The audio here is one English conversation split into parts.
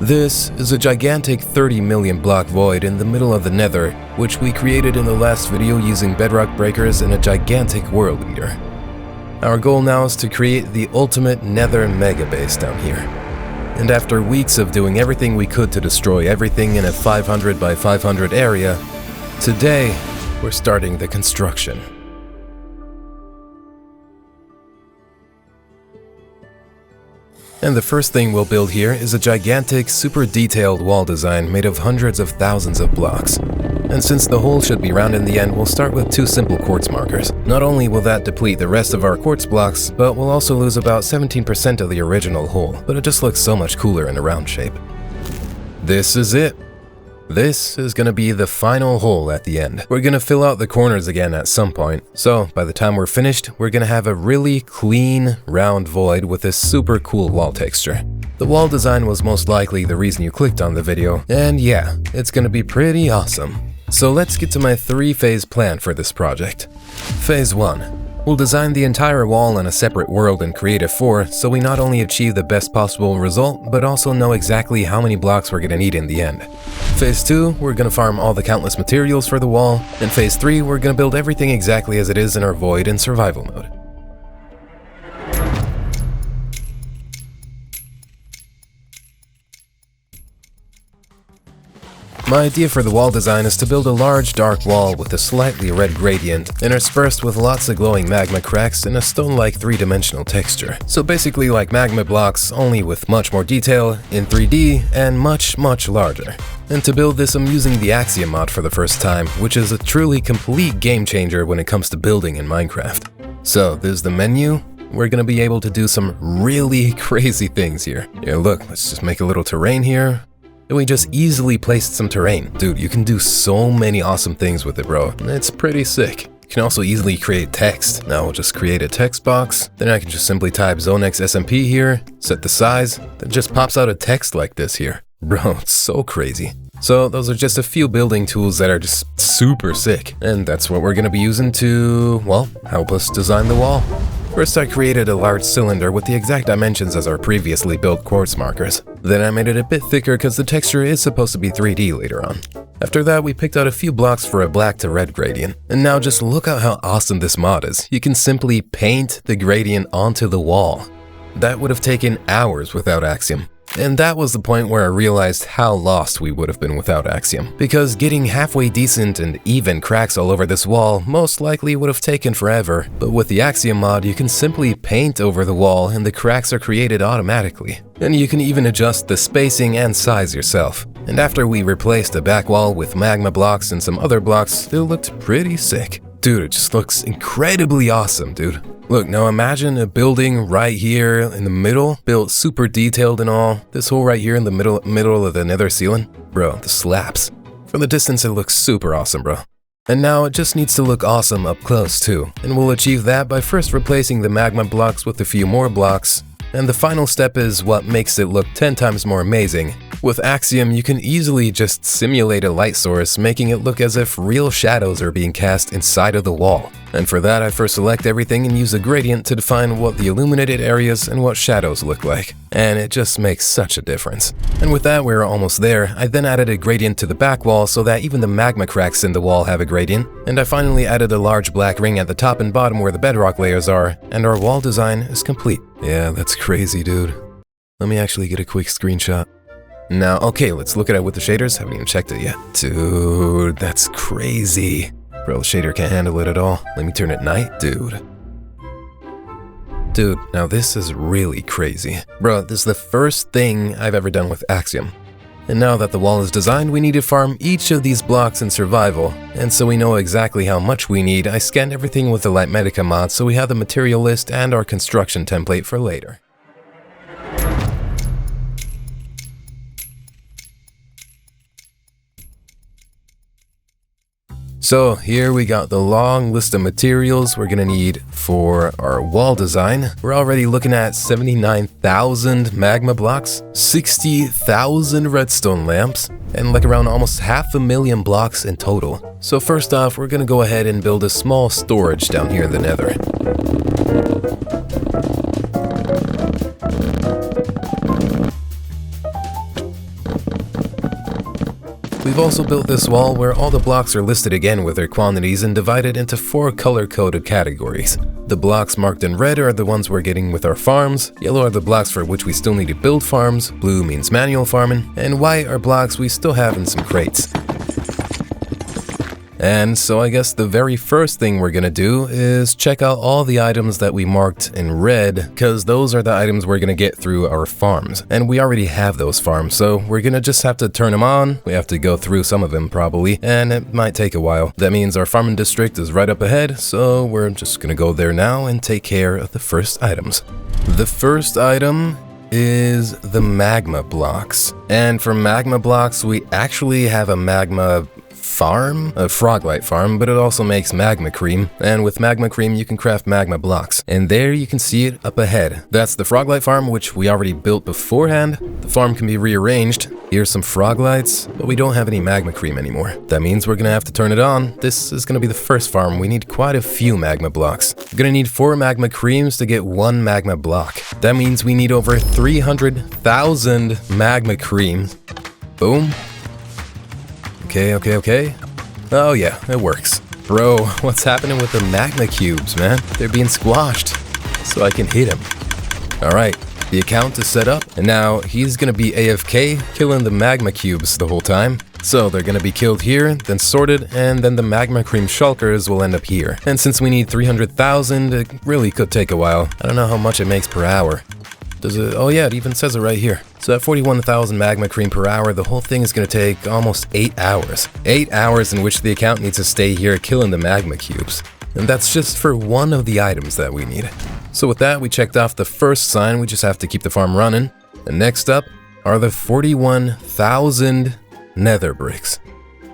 This is a gigantic 30 million block void in the middle of the Nether, which we created in the last video using bedrock breakers and a gigantic world eater. Our goal now is to create the ultimate Nether mega base down here. And after weeks of doing everything we could to destroy everything in a 500 by 500 area, today we're starting the construction. And the first thing we'll build here is a gigantic, super detailed wall design made of hundreds of thousands of blocks. And since the hole should be round in the end, we'll start with 2 simple quartz markers. Not only will that deplete the rest of our quartz blocks, but we'll also lose about 17% of the original hole, but it just looks so much cooler in a round shape. This is it. This is gonna be the final hole at the end. We're gonna fill out the corners again at some point, so by the time we're finished, we're gonna have a really clean, round void with a super cool wall texture. The wall design was most likely the reason you clicked on the video, and yeah, it's gonna be pretty awesome. So let's get to my 3-phase plan for this project. Phase 1. We'll design the entire wall in a separate world in Creative 4 so we not only achieve the best possible result, but also know exactly how many blocks we're gonna need in the end. Phase 2, we're gonna farm all the countless materials for the wall, and Phase 3, we're gonna build everything exactly as it is in our void in survival mode. My idea for the wall design is to build a large dark wall with a slightly red gradient, interspersed with lots of glowing magma cracks and a stone-like 3-dimensional texture. So basically like magma blocks, only with much more detail, in 3D, and much larger. And to build this, I'm using the Axiom mod for the first time, which is a truly complete game changer when it comes to building in Minecraft. So there's the menu. We're gonna be able to do some really crazy things here. Yeah, look, let's just make a little terrain here. And we just easily placed some terrain. Dude, you can do so many awesome things with it, bro. It's pretty sick. You can also easily create text. Now we'll just create a text box. Then I can just simply type ZoneX SMP here, set the size, then just pops out a text like this here. Bro, it's so crazy. So those are just a few building tools that are just super sick. And that's what we're gonna be using to, well, help us design the wall. First, I created a large cylinder with the exact dimensions as our previously built quartz markers. Then I made it a bit thicker because the texture is supposed to be 3D later on. After that, we picked out a few blocks for a black to red gradient. And now just look at how awesome this mod is. You can simply paint the gradient onto the wall. That would have taken hours without Axiom. And that was the point where I realized how lost we would have been without Axiom. Because getting halfway decent and even cracks all over this wall most likely would have taken forever. But with the Axiom mod, you can simply paint over the wall and the cracks are created automatically. And you can even adjust the spacing and size yourself. And after we replaced the back wall with magma blocks and some other blocks, it looked pretty sick. Dude, it just looks incredibly awesome, dude. Look, now imagine a building right here in the middle, built super detailed and all. This hole right here in the middle of the nether ceiling. Bro, the slaps. From the distance, it looks super awesome, bro. And now it just needs to look awesome up close too. And we'll achieve that by first replacing the magma blocks with a few more blocks. And the final step is what makes it look 10 times more amazing. With Axiom, you can easily just simulate a light source, making it look as if real shadows are being cast inside of the wall. And for that, I first select everything and use a gradient to define what the illuminated areas and what shadows look like. And it just makes such a difference. And with that, we're almost there. I then added a gradient to the back wall so that even the magma cracks in the wall have a gradient. And I finally added a large black ring at the top and bottom where the bedrock layers are, and our wall design is complete. Yeah, that's crazy, dude. Let me actually get a quick screenshot. Now, okay, let's look at it with the shaders. Haven't even checked it yet. Dude, that's crazy. Bro, the shader can't handle it at all. Let me turn it night, dude. Dude, now this is really crazy. Bro, this is the first thing I've ever done with Axiom. And now that the wall is designed, we need to farm each of these blocks in survival. And so we know exactly how much we need, I scanned everything with the Lightmedica mod so we have the material list and our construction template for later. So here we got the long list of materials we're gonna need for our wall design. We're already looking at 79,000 magma blocks, 60,000 redstone lamps, and like around almost 500,000 blocks in total. So first off, we're gonna go ahead and build a small storage down here in the Nether. We've also built this wall where all the blocks are listed again with their quantities and divided into 4 color-coded categories. The blocks marked in red are the ones we're getting with our farms, yellow are the blocks for which we still need to build farms, blue means manual farming, and white are blocks we still have in some crates. And so I guess the very first thing we're gonna do is check out all the items that we marked in red, because those are the items we're gonna get through our farms. And we already have those farms, so we're gonna just have to turn them on. We have to go through some of them probably, and it might take a while. That means our farming district is right up ahead, so we're just gonna go there now and take care of the first items. The first item is the magma blocks. And for magma blocks, we actually have a magma farm, a froglight farm, but it also makes magma cream, and with magma cream you can craft magma blocks. And there you can see it up ahead. That's the froglight farm, which we already built beforehand. The farm can be rearranged. Here's some froglights, but we don't have any magma cream anymore. That means we're gonna have to turn it on. This is gonna be the first farm. We need quite a few magma blocks. We're gonna need 4 magma creams to get 1 magma block. That means we need over 300,000 magma creams. Boom. Okay. Oh yeah, it works. Bro, what's happening with the magma cubes, man? They're being squashed, so I can hit him. Alright, the account is set up, and now he's gonna be AFK, killing the magma cubes the whole time. So they're gonna be killed here, then sorted, and then the magma cream shulkers will end up here. And since we need 300,000, it really could take a while. I don't know how much it makes per hour. Does it? Oh yeah, it even says it right here. So at 41,000 magma cream per hour, the whole thing is going to take almost 8 hours. 8 hours in which the account needs to stay here killing the magma cubes. And that's just for one of the items that we need. So with that, we checked off the first sign. We just have to keep the farm running. And next up are the 41,000 nether bricks.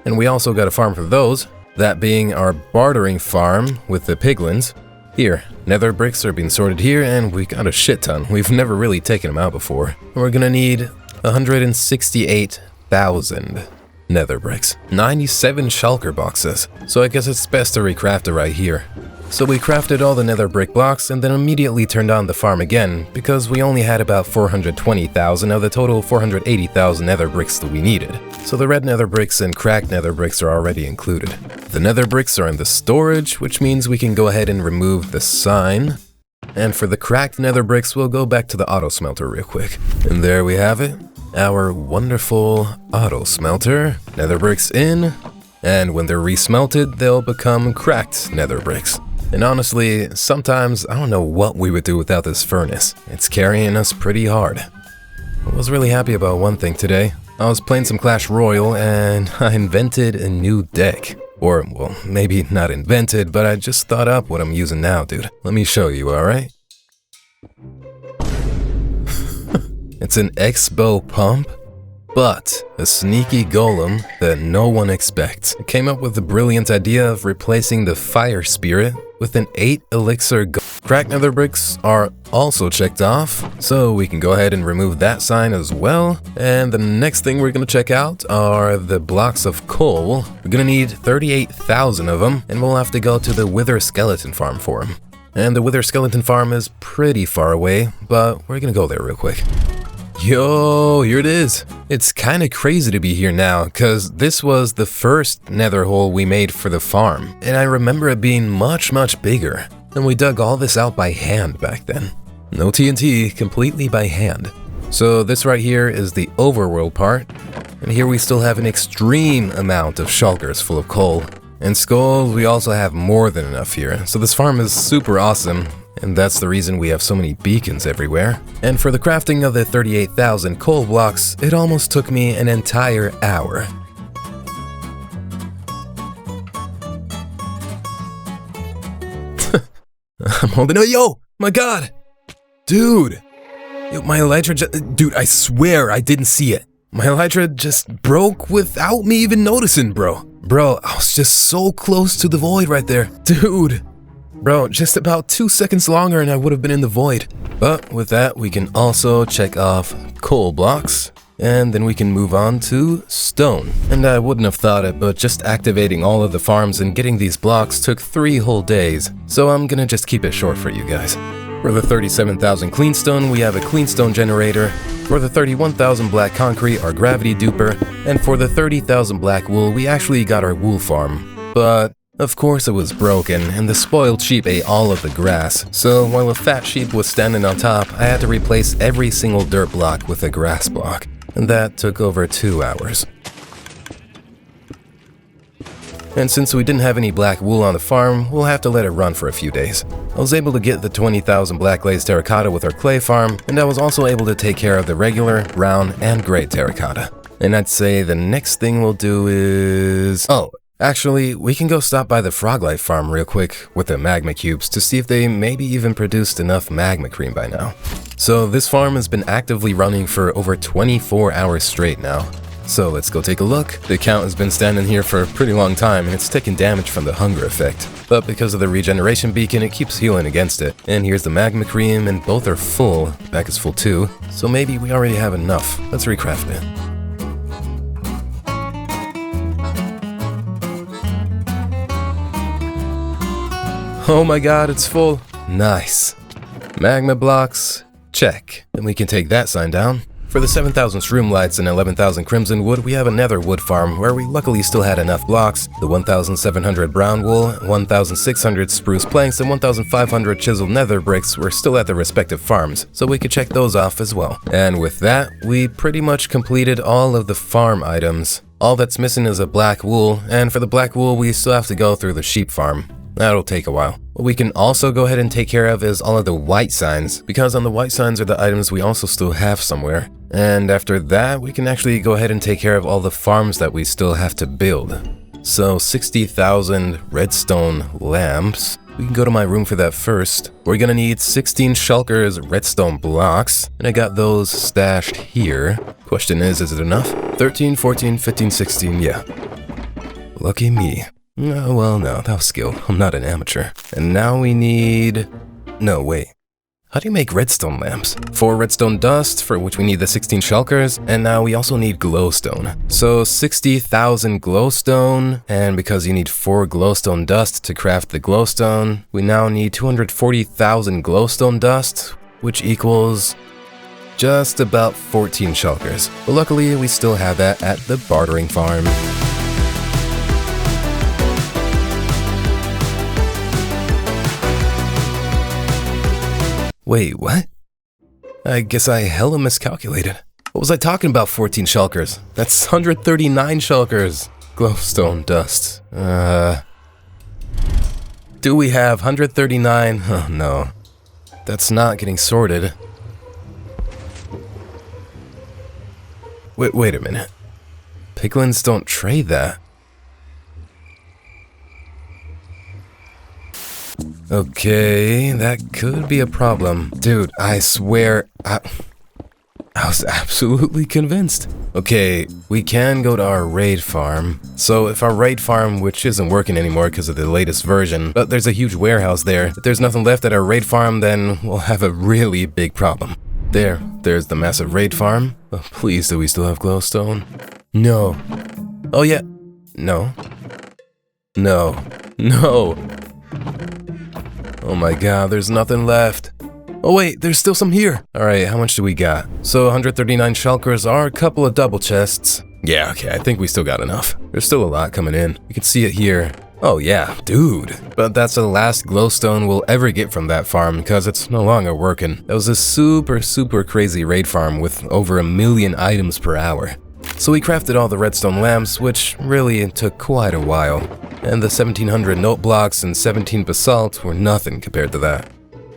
And we also got a farm for those, that being our bartering farm with the piglins. Here, nether bricks are being sorted here, and we got a shit ton. We've never really taken them out before. We're gonna need 168,000 nether bricks. 97 shulker boxes. So I guess it's best to recraft it right here. So we crafted all the nether brick blocks and then immediately turned on the farm again, because we only had about 420,000 of the total 480,000 nether bricks that we needed. So the red nether bricks and cracked nether bricks are already included. The nether bricks are in the storage, which means we can go ahead and remove the sign. And for the cracked nether bricks, we'll go back to the auto smelter real quick. And there we have it, our wonderful auto smelter. Nether bricks in, and when they're resmelted, they'll become cracked nether bricks. And honestly, sometimes I don't know what we would do without this furnace. It's carrying us pretty hard. I was really happy about one thing today. I was playing some Clash Royale and I invented a new deck. Or, well, maybe not invented, but I just thought up what I'm using now, dude. Let me show you, alright? It's an X-bow pump, but a sneaky golem that no one expects. I came up with the brilliant idea of replacing the fire spirit with an 8 elixir cracked nether bricks are also checked off, so we can go ahead and remove that sign as well. And the next thing we're gonna check out are the blocks of coal. We're gonna need 38,000 of them, and we'll have to go to the wither skeleton farm for them. And the wither skeleton farm is pretty far away, but we're gonna go there real quick. Yo, here it is. It's kind of crazy to be here now, cause this was the first nether hole we made for the farm, and I remember it being much bigger. And we dug all this out by hand back then. No TNT, completely by hand. So this right here is the overworld part, and here we still have an extreme amount of shulkers full of coal. And skulls, we also have more than enough here, so this farm is super awesome. And that's the reason we have so many beacons everywhere. And for the crafting of the 38,000 coal blocks, it almost took me an entire hour. I'm holding it. Yo, my god! Dude! Yo, my elytra dude, I swear I didn't see it. My elytra just broke without me even noticing, bro. Bro, I was just so close to the void right there. Dude! Bro, just about 2 seconds longer and I would have been in the void. But with that, we can also check off coal blocks, and then we can move on to stone. And I wouldn't have thought it, but just activating all of the farms and getting these blocks took 3 whole days. So I'm gonna just keep it short for you guys. For the 37,000 cleanstone, we have a cleanstone generator. For the 31,000 black concrete, our gravity duper. And for the 30,000 black wool, we actually got our wool farm. But of course it was broken, and the spoiled sheep ate all of the grass. So while a fat sheep was standing on top, I had to replace every single dirt block with a grass block. And that took over 2 hours. And since we didn't have any black wool on the farm, we'll have to let it run for a few days. I was able to get the 20,000 black glazed terracotta with our clay farm, and I was also able to take care of the regular, brown, and gray terracotta. And I'd say the next thing we'll do is... Oh, actually, we can go stop by the Froglight farm real quick with the magma cubes to see if they maybe even produced enough magma cream by now. So this farm has been actively running for over 24 hours straight now. So let's go take a look. The count has been standing here for a pretty long time and it's taking damage from the hunger effect. But because of the regeneration beacon, it keeps healing against it. And here's the magma cream and both are full. Back is full too. So maybe we already have enough. Let's recraft it. Oh my god, it's full. Nice. Magma blocks, check. Then we can take that sign down. For the 7,000 shroom lights and 11,000 crimson wood, we have a nether wood farm where we luckily still had enough blocks. The 1,700 brown wool, 1,600 spruce planks, and 1,500 chiseled nether bricks were still at their respective farms, so we could check those off as well. And with that, we pretty much completed all of the farm items. All that's missing is a black wool, and for the black wool, we still have to go through the sheep farm. That'll take a while. What we can also go ahead and take care of is all of the white signs, because on the white signs are the items we also still have somewhere. And after that, we can actually go ahead and take care of all the farms that we still have to build. So 60,000 redstone lamps. We can go to my room for that first. We're gonna need 16 shulkers redstone blocks, and I got those stashed here. Question is it enough? 13, 14, 15, 16, yeah. Lucky me. No, well, no, that was skill. I'm not an amateur. And now we need... No, wait. How do you make redstone lamps? 4 redstone dust, for which we need the 16 shulkers, and now we also need glowstone. So 60,000 glowstone, and because you need 4 glowstone dust to craft the glowstone, we now need 240,000 glowstone dust, which equals just about 14 shulkers. But luckily, we still have that at the bartering farm. Wait, what? I guess I hella miscalculated. What was I talking about 14 shulkers? That's 139 shulkers. Glowstone dust. Do we have 139? Oh no. That's not getting sorted. Wait a minute. Piglins don't trade that. Okay, that could be a problem. Dude, I swear, I was absolutely convinced. Okay, we can go to our raid farm. So if our raid farm, which isn't working anymore because of the latest version, but there's a huge warehouse there, if there's nothing left at our raid farm, then we'll have a really big problem. There's the massive raid farm. Oh, please, do we still have glowstone? No. Oh yeah. No. No. No. Oh my god, there's nothing left. Oh wait, there's still some here. Alright, how much do we got? So 139 shulkers are a couple of double chests. Yeah, okay, I think we still got enough. There's still a lot coming in. You can see it here. Oh yeah, dude. But that's the last glowstone we'll ever get from that farm because it's no longer working. That was a super crazy raid farm with over 1 million items per hour. So we crafted all the redstone lamps, which really took quite a while. And the 1700 note blocks and 17 basalt were nothing compared to that.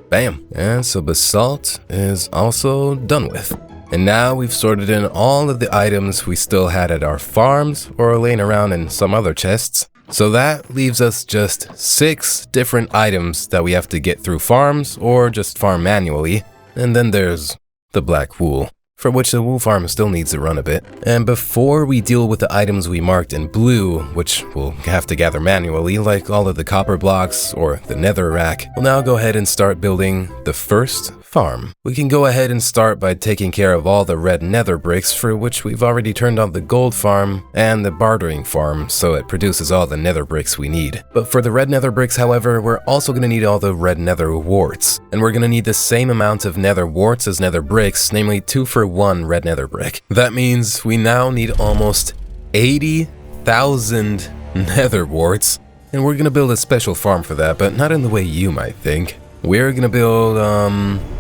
Bam! And so basalt is also done with. And now we've sorted in all of the items we still had at our farms or laying around in some other chests. So that leaves us just 6 different items that we have to get through farms or just farm manually. And then there's the black wool, for which the wool farm still needs to run a bit. And before we deal with the items we marked in blue, which we'll have to gather manually, like all of the copper blocks or the nether rack, we'll now go ahead and start building the first farm. We can go ahead and start by taking care of all the red nether bricks, for which we've already turned on the gold farm and the bartering farm, so it produces all the nether bricks we need. But for the red nether bricks, however, we're also going to need all the red nether warts. And we're going to need the same amount of nether warts as nether bricks, namely 2 for 1 red nether brick. That means we now need almost 80,000 nether warts. And we're going to build a special farm for that, but not in the way you might think. We're gonna build,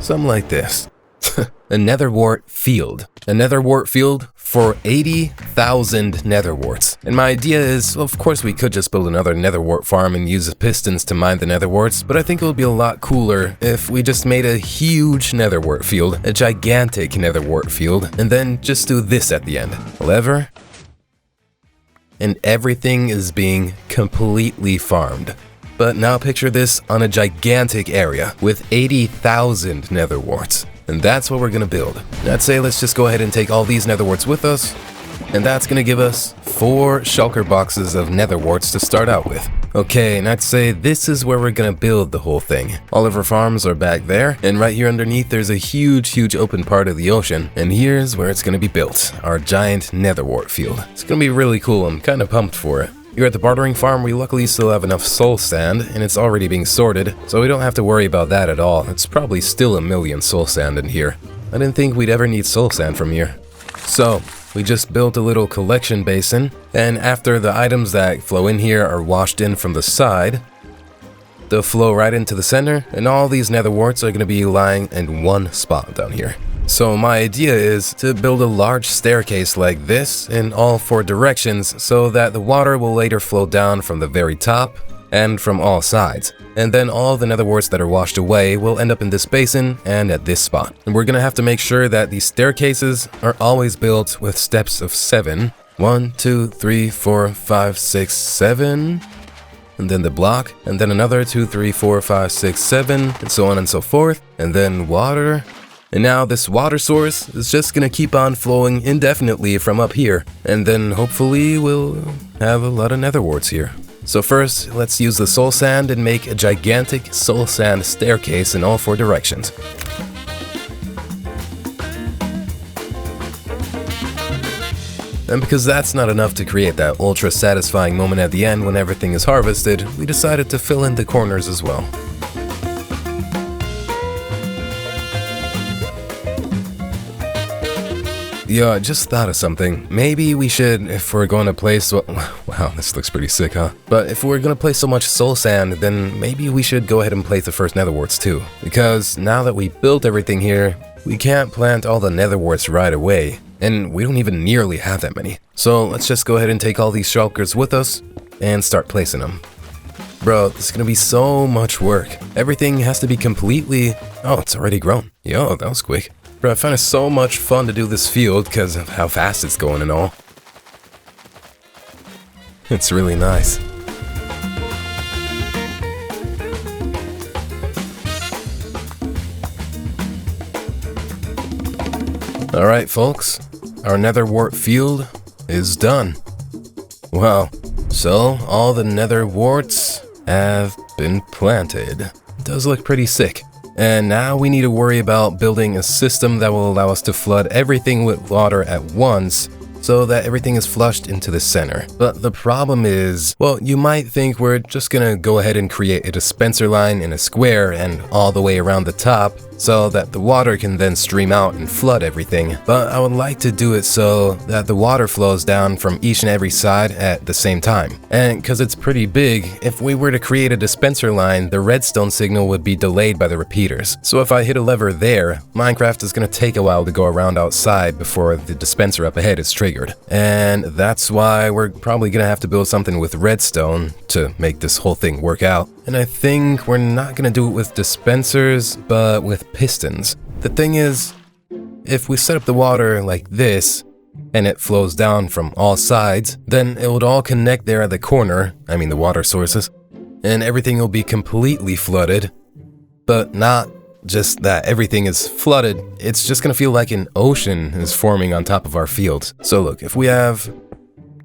something like this. A nether wart field. A nether wart field for 80,000 nether warts. And my idea is, well, of course we could just build another nether wart farm and use the pistons to mine the nether warts, but I think it would be a lot cooler if we just made a huge nether wart field, a gigantic nether wart field, and then just do this at the end. Lever. And everything is being completely farmed. But now picture this on a gigantic area with 80,000 nether warts. And that's what we're gonna build. I'd say let's just go ahead and take all these nether warts with us. And that's gonna give us 4 shulker boxes of nether warts to start out with. Okay, and I'd say this is where we're gonna build the whole thing. All of our farms are back there, and right here underneath there's a huge open part of the ocean. And here's where it's gonna be built, our giant nether wart field. It's gonna be really cool, I'm kinda pumped for it. Here at the bartering farm, we luckily still have enough soul sand, and it's already being sorted, so we don't have to worry about that at all. It's probably still a million soul sand in here. I didn't think we'd ever need soul sand from here. So, we just built a little collection basin, and after the items that flow in here are washed in from the side, they'll flow right into the center, and all these nether warts are going to be lying in one spot down here. So my idea is to build a large staircase like this in all 4 directions so that the water will later flow down from the very top and from all sides. And then all the nether warts that are washed away will end up in this basin and at this spot. And we're gonna have to make sure that these staircases are always built with steps of 7. 1, 2, 3, 4, 5, 6, 7. And then the block, and then another 2, 3, 4, 5, 6, 7, and so on and so forth. And then water. And now this water source is just gonna keep on flowing indefinitely from up here. And then hopefully we'll have a lot of nether warts here. So first, let's use the soul sand and make a gigantic soul sand staircase in all 4 directions. And because that's not enough to create that ultra satisfying moment at the end when everything is harvested, we decided to fill in the corners as well. Yo, I just thought of something. Maybe we should, if we're going to place, wow, this looks pretty sick, huh? But if we're going to place so much soul sand, then maybe we should go ahead and place the first nether warts too. Because now that we built everything here, we can't plant all the nether warts right away. And we don't even nearly have that many. So let's just go ahead and take all these shulkers with us and start placing them. Bro, this is going to be so much work. Everything has to be completely... Oh, it's already grown. Yo, that was quick. Bro, I find it so much fun to do this field because of how fast it's going and all. It's really nice. Alright folks, our nether wart field is done. Wow, so all the nether warts have been planted. It does look pretty sick. And now we need to worry about building a system that will allow us to flood everything with water at once so that everything is flushed into the center. But the problem is, well, you might think we're just gonna go ahead and create a dispenser line in a square and all the way around the top so that the water can then stream out and flood everything. But I would like to do it so that the water flows down from each and every side at the same time. And because it's pretty big, if we were to create a dispenser line, the redstone signal would be delayed by the repeaters. So if I hit a lever there, Minecraft is gonna take a while to go around outside before the dispenser up ahead is triggered. And that's why we're probably gonna have to build something with redstone to make this whole thing work out. And I think we're not gonna do it with dispensers, but with pistons. The thing is, if we set up the water like this, and it flows down from all sides, then it would all connect there at the corner, I mean the water sources, and everything will be completely flooded. But not just that everything is flooded, it's just gonna feel like an ocean is forming on top of our fields. So look, if we have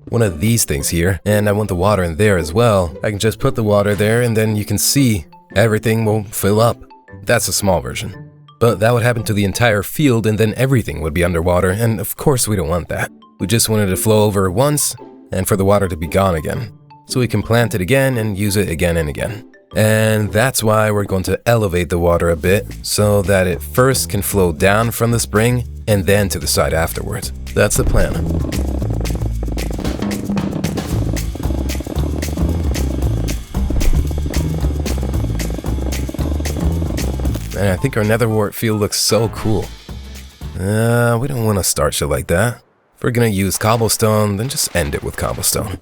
one of these things here, and I want the water in there as well, I can just put the water there and then you can see everything will fill up. That's a small version. But that would happen to the entire field and then everything would be underwater, and of course we don't want that. We just wanted to flow over once and for the water to be gone again, so we can plant it again and use it again and again. And that's why we're going to elevate the water a bit so that it first can flow down from the spring and then to the side afterwards. That's the plan. And I think our nether wart field looks so cool. We don't want to start shit like that. If we're gonna use cobblestone, then just end it with cobblestone.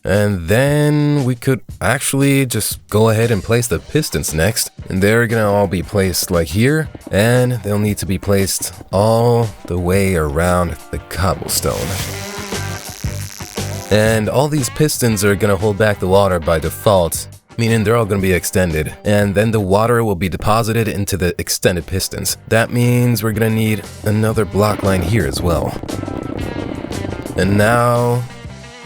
And then we could actually just go ahead and place the pistons next. And they're gonna all be placed like here, and they'll need to be placed all the way around the cobblestone. And all these pistons are gonna hold back the water by default, meaning they're all going to be extended, and then the water will be deposited into the extended pistons. That means we're going to need another block line here as well. And now,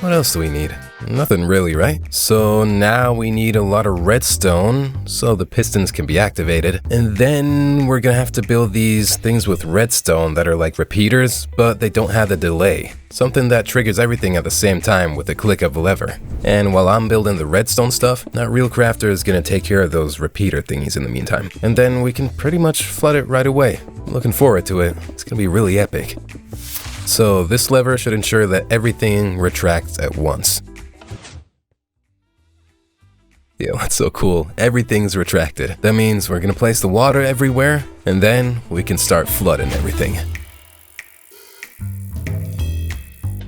what else do we need? Nothing really, right? So now we need a lot of redstone so the pistons can be activated, and then we're gonna have to build these things with redstone that are like repeaters, but they don't have the delay. Something that triggers everything at the same time with a click of a lever. And while I'm building the redstone stuff, that real crafter is gonna take care of those repeater thingies in the meantime. And then we can pretty much flood it right away. I'm looking forward to it. It's gonna be really epic. So this lever should ensure that everything retracts at once. Yeah, that's so cool. Everything's retracted. That means we're gonna place the water everywhere, and then we can start flooding everything.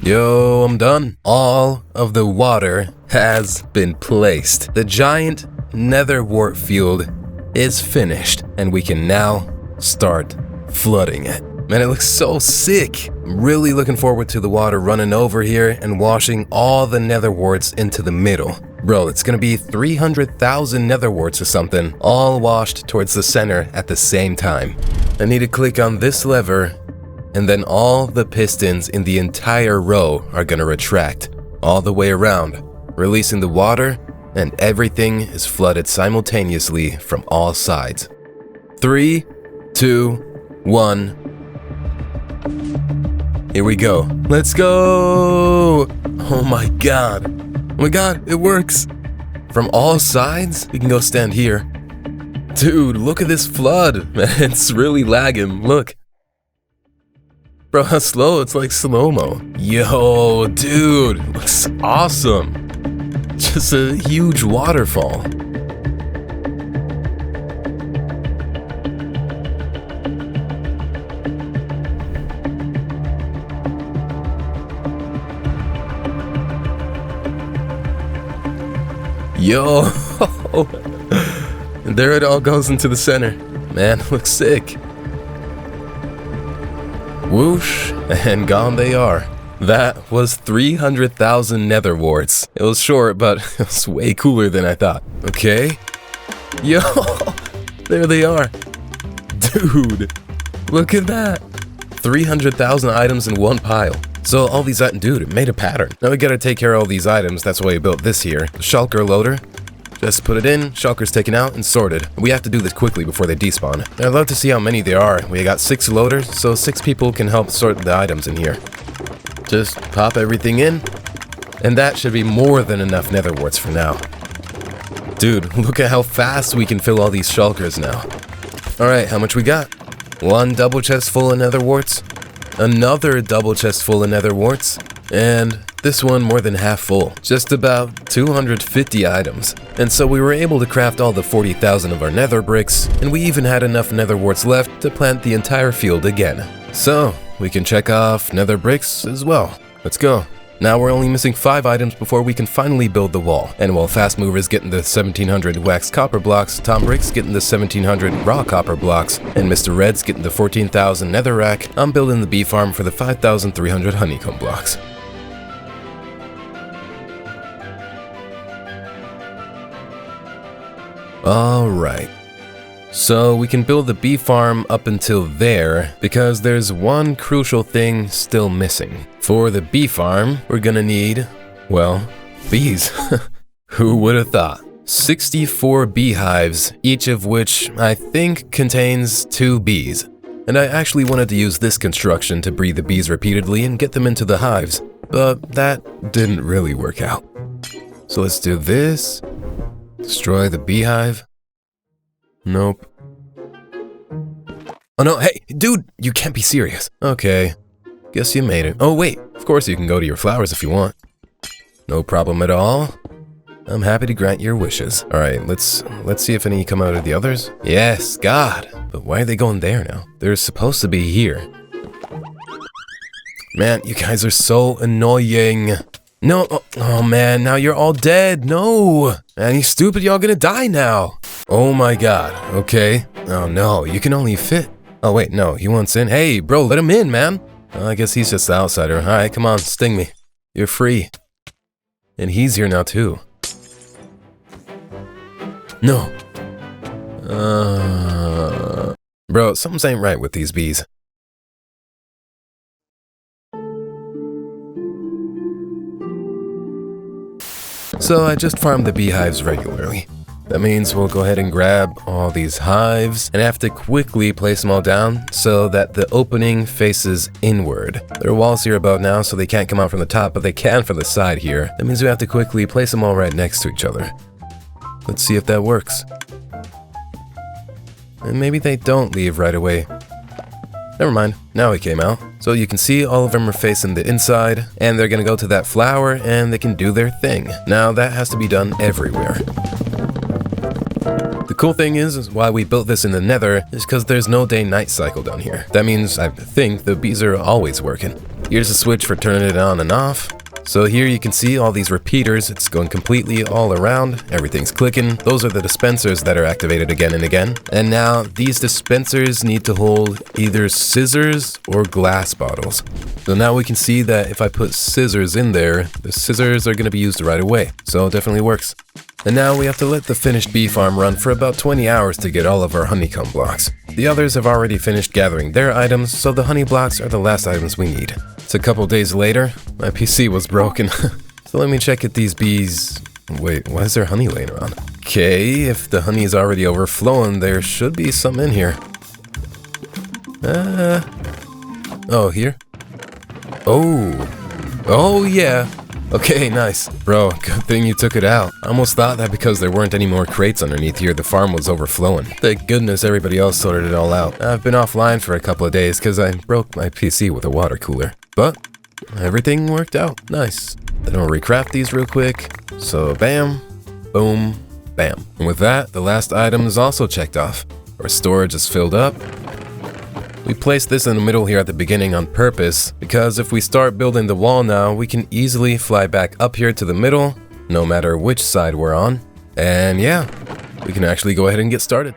Yo, I'm done. All of the water has been placed. The giant nether wart field is finished, and we can now start flooding it. Man, it looks so sick. I'm really looking forward to the water running over here and washing all the nether warts into the middle. Bro, it's gonna be 300,000 nether warts or something, all washed towards the center at the same time. I need to click on this lever, and then all the pistons in the entire row are gonna retract all the way around, releasing the water, and everything is flooded simultaneously from all sides. 3, 2, 1. Here we go. Let's go! Oh my god. Oh my god, it works! From all sides, we can go stand here. Dude, look at this flood! Man, it's really lagging, look. Bro, how slow, it's like slow-mo. Yo, dude, looks awesome. Just a huge waterfall. Yo, and there it all goes into the center. Man, looks sick. Whoosh, and gone they are. That was 300,000 nether warts. It was short, but it was way cooler than I thought. Okay. Yo, there they are. Dude, look at that. 300,000 items in one pile. So all these items, dude, it made a pattern. Now we gotta take care of all these items, that's why we built this here. The shulker loader. Just put it in, shulker's taken out and sorted. We have to do this quickly before they despawn. I'd love to see how many there are. We got 6 loaders, so 6 people can help sort the items in here. Just pop everything in, and that should be more than enough nether warts for now. Dude, look at how fast we can fill all these shulkers now. Alright, how much we got? 1 double chest full of nether warts. Another double chest full of nether warts, and this one more than half full, just about 250 items. And so we were able to craft all the 40,000 of our nether bricks, and we even had enough nether warts left to plant the entire field again. So we can check off nether bricks as well. Let's go. Now we're only missing 5 items before we can finally build the wall. And while Fast Mover's getting the 1700 waxed copper blocks, Tom Brick's getting the 1700 raw copper blocks, and Mr. Red's getting the 14,000 nether rack, I'm building the bee farm for the 5,300 honeycomb blocks. Alright. So we can build the bee farm up until there, because there's one crucial thing still missing. For the bee farm, we're gonna need, well, bees. Who would have thought? 64 beehives, each of which I think contains 2 bees. And I actually wanted to use this construction to breed the bees repeatedly and get them into the hives, but that didn't really work out. So let's do this. Destroy the beehive. Nope. Oh no, hey, dude, you can't be serious. Okay, guess you made it. Oh wait, of course you can go to your flowers if you want. No problem at all. I'm happy to grant your wishes. Alright, let's see if any come out of the others. Yes, God. But why are they going there now? They're supposed to be here. Man, you guys are so annoying. No, oh man, now you're all dead. No. Man, you stupid, y'all gonna die now. Oh my God, okay. Oh no, you can only fit. Oh wait, no, he wants in. Hey, bro, let him in, man. I guess he's just the outsider. Alright, come on, sting me. You're free. And he's here now too. No. Bro, something ain't right with these bees. So I just farm the beehives regularly. That means we'll go ahead and grab all these hives and have to quickly place them all down so that the opening faces inward. There are walls here above now, so they can't come out from the top, but they can from the side here. That means we have to quickly place them all right next to each other. Let's see if that works. And maybe they don't leave right away. Never mind, now it came out. So you can see all of them are facing the inside, and they're gonna go to that flower and they can do their thing. Now that has to be done everywhere. The cool thing is why we built this in the Nether is because there's no day-night cycle down here. That means I think the bees are always working. Here's a switch for turning it on and off. So here you can see all these repeaters. It's going completely all around. Everything's clicking. Those are the dispensers that are activated again and again. And now these dispensers need to hold either scissors or glass bottles. So now we can see that if I put scissors in there, the scissors are going to be used right away. So it definitely works. And now we have to let the finished bee farm run for about 20 hours to get all of our honeycomb blocks. The others have already finished gathering their items, so the honey blocks are the last items we need. It's a couple days later. My PC was broken. So let me check if these bees... Wait, why is there honey laying around? Okay, if the honey is already overflowing, there should be some in here. Oh, here? Oh yeah. Okay, nice. Bro, good thing you took it out. I almost thought that because there weren't any more crates underneath here, the farm was overflowing. Thank goodness everybody else sorted it all out. I've been offline for a couple of days because I broke my PC with a water cooler. But everything worked out. Nice. Then I'll recraft these real quick. So bam, boom, bam. And with that, the last item is also checked off. Our storage is filled up. We placed this in the middle here at the beginning on purpose because if we start building the wall now, we can easily fly back up here to the middle, no matter which side we're on. And yeah, we can actually go ahead and get started.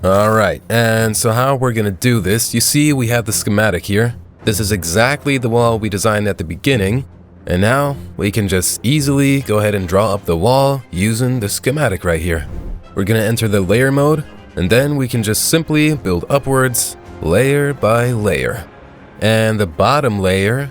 Alright, and so how we're gonna do this, you see we have the schematic here. This is exactly the wall we designed at the beginning. And now we can just easily go ahead and draw up the wall using the schematic right here. We're gonna enter the layer mode, and then we can just simply build upwards, layer by layer. And the bottom layer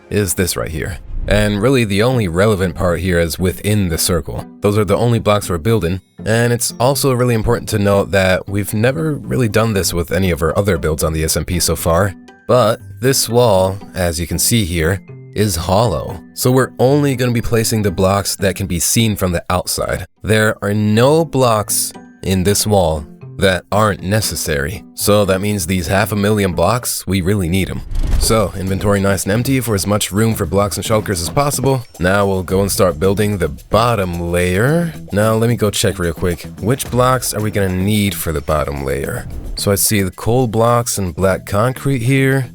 is this right here. And really the only relevant part here is within the circle. Those are the only blocks we're building. And it's also really important to note that we've never really done this with any of our other builds on the SMP so far. But this wall, as you can see here, is hollow. So we're only going to be placing the blocks that can be seen from the outside. There are no blocks in this wall that aren't necessary. So that means these 500,000 blocks, we really need them. So inventory nice and empty for as much room for blocks and shulkers as possible. Now we'll go and start building the bottom layer. Now let me go check real quick. Which blocks are we going to need for the bottom layer? So I see the coal blocks and black concrete here.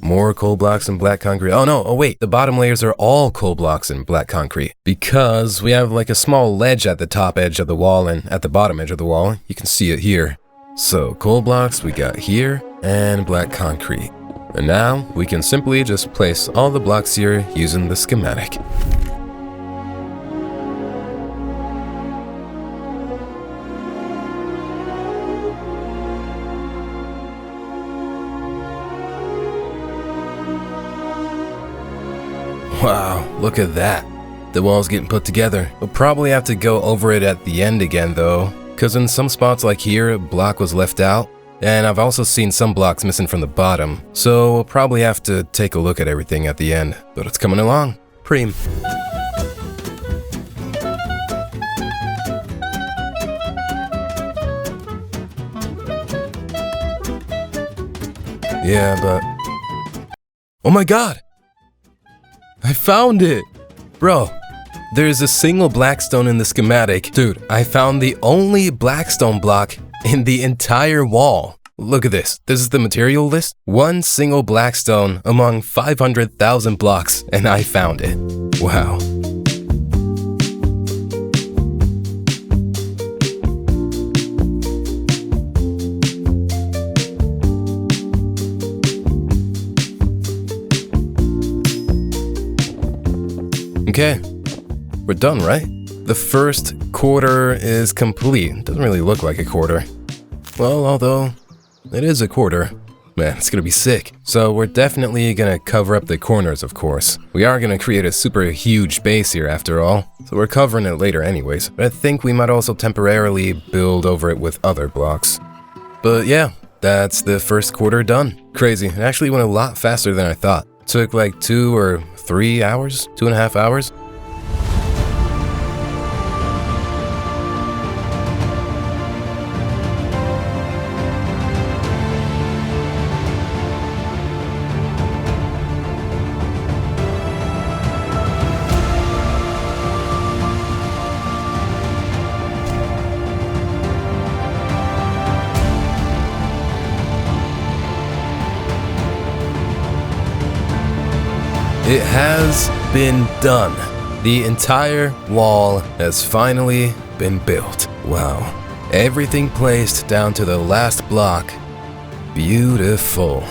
More coal blocks and black concrete. Oh no, oh wait, the bottom layers are all coal blocks and black concrete. Because we have like a small ledge at the top edge of the wall and at the bottom edge of the wall. You can see it here. So coal blocks we got here and black concrete. And now we can simply just place all the blocks here using the schematic. Wow, look at that. The wall's getting put together. We'll probably have to go over it at the end again though, because in some spots like here, a block was left out, and I've also seen some blocks missing from the bottom, so we'll probably have to take a look at everything at the end, but it's coming along. Preem. Yeah, but... Oh my god! I found it! Bro, there's a single blackstone in the schematic. Dude, I found the only blackstone block in the entire wall. Look at this. This is the material list. One single blackstone among 500,000 blocks, and I found it. Wow. Okay, we're done, right? The first quarter is complete. Doesn't really look like a quarter. Well, although it is a quarter. Man, it's gonna be sick. So we're definitely gonna cover up the corners, of course. We are gonna create a super huge base here after all, so we're covering it later anyways. But I think we might also temporarily build over it with other blocks. But yeah, that's the first quarter done. Crazy, it actually went a lot faster than I thought. Took like 2 or 3 hours, 2.5 hours. It has been done. The entire wall has finally been built. Wow. Everything placed down to the last block. Beautiful.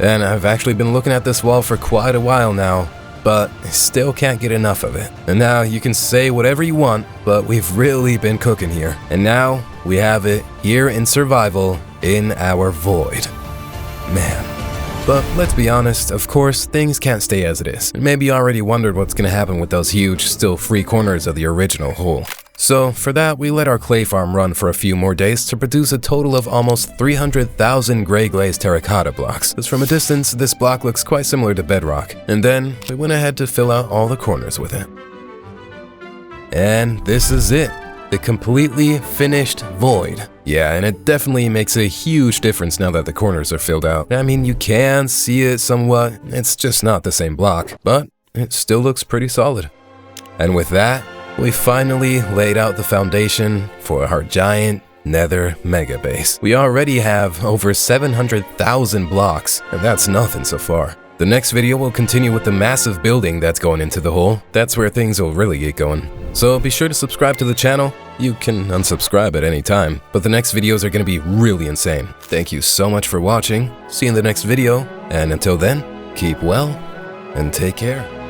And I've actually been looking at this wall for quite a while now, but I still can't get enough of it. And now you can say whatever you want, but we've really been cooking here. And now we have it here in survival in our void. Man. But let's be honest, of course, things can't stay as it is. Maybe you already wondered what's gonna happen with those huge, still free corners of the original hole. So for that, we let our clay farm run for a few more days to produce a total of almost 300,000 gray glazed terracotta blocks. Because from a distance, this block looks quite similar to bedrock. And then we went ahead to fill out all the corners with it. And this is it. The completely finished void. Yeah, and it definitely makes a huge difference now that the corners are filled out. I mean, you can see it somewhat, it's just not the same block, but it still looks pretty solid. And with that, we finally laid out the foundation for our giant Nether mega base. We already have over 700,000 blocks, and that's nothing so far. The next video will continue with the massive building that's going into the hole. That's where things will really get going. So be sure to subscribe to the channel. You can unsubscribe at any time, but the next videos are going to be really insane. Thank you so much for watching. See you in the next video, and until then, keep well and take care.